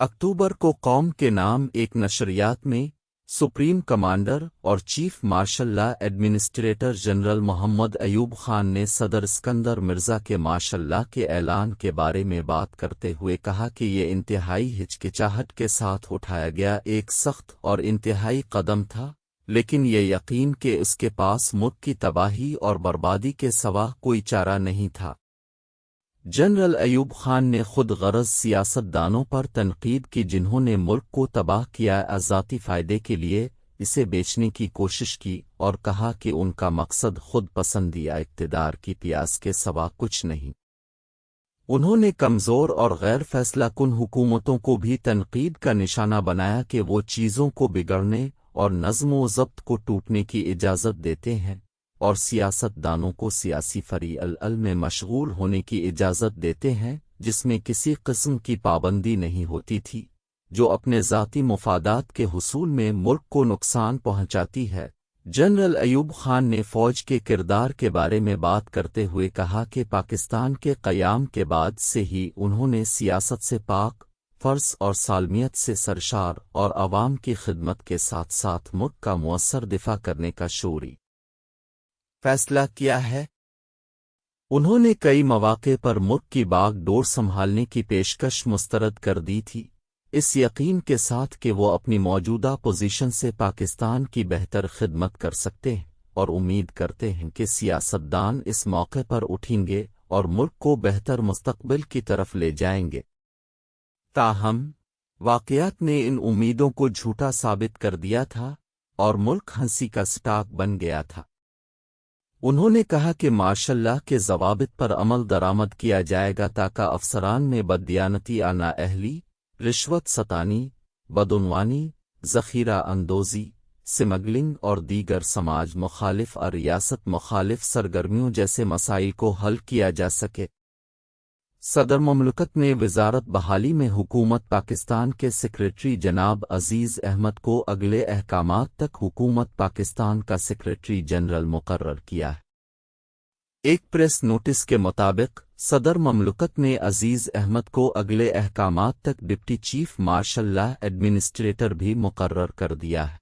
اکتوبر کو قوم کے نام ایک نشریات میں سپریم کمانڈر اور chief martial law administrator general Muhammad Ayub Khan نے صدر اسکندر مرزا کے مارشل لا کے اعلان کے بارے میں بات کرتے ہوئے کہا کہ یہ انتہائی ہچکچاہٹ کے ساتھ اٹھایا گیا ایک سخت اور انتہائی قدم تھا، لیکن یہ یقین کہ اس کے پاس ملک کی تباہی اور بربادی کے سوا کوئی چارہ نہیں تھا۔ جنرل ایوب خان نے خود غرض سیاست دانوں پر تنقید کی جنہوں نے ملک کو تباہ کیا ذاتی فائدے کے لیے اسے بیچنے کی کوشش کی، اور کہا کہ ان کا مقصد خود پسندی یا اقتدار کی پیاس کے سوا کچھ نہیں۔ انہوں نے کمزور اور غیر فیصلہ کن حکومتوں کو بھی تنقید کا نشانہ بنایا کہ وہ چیزوں کو بگڑنے اور نظم و ضبط کو ٹوٹنے کی اجازت دیتے ہیں، اور سیاست دانوں کو سیاسی فریق میں مشغول ہونے کی اجازت دیتے ہیں جس میں کسی قسم کی پابندی نہیں ہوتی تھی، جو اپنے ذاتی مفادات کے حصول میں ملک کو نقصان پہنچاتی ہے۔ جنرل ایوب خان نے فوج کے کردار کے بارے میں بات کرتے ہوئے کہا کہ پاکستان کے قیام کے بعد سے ہی انہوں نے سیاست سے پاک فرض اور سالمیت سے سرشار اور عوام کی خدمت کے ساتھ ساتھ ملک کا مؤثر دفاع کرنے کا شعوری فیصلہ کیا ہے۔ انہوں نے کئی مواقع پر ملک کی باغ ڈور سنبھالنے کی پیشکش مسترد کر دی تھی، اس یقین کے ساتھ کہ وہ اپنی موجودہ پوزیشن سے پاکستان کی بہتر خدمت کر سکتے ہیں، اور امید کرتے ہیں کہ سیاستدان اس موقع پر اٹھیں گے اور ملک کو بہتر مستقبل کی طرف لے جائیں گے۔ تاہم واقعات نے ان امیدوں کو جھوٹا ثابت کر دیا تھا اور ملک ہنسی کا سٹاک بن گیا تھا۔ انہوں نے کہا کہ مارشل لا کے ضوابط پر عمل درآمد کیا جائے گا تاکہ افسران میں بددیانتی، نااہلی، رشوت ستانی، بدعنوانی، ذخیرہ اندوزی، سمگلنگ اور دیگر سماج مخالف اور ریاست مخالف سرگرمیوں جیسے مسائل کو حل کیا جا سکے۔ صدر مملکت نے وزارت بحالی میں حکومت پاکستان کے سیکریٹری جناب عزیز احمد کو اگلے احکامات تک حکومت پاکستان کا سیکریٹری جنرل مقرر کیا ہے۔ ایک پریس نوٹس کے مطابق صدر مملکت نے عزیز احمد کو اگلے احکامات تک deputy chief martial law administrator بھی مقرر کر دیا ہے۔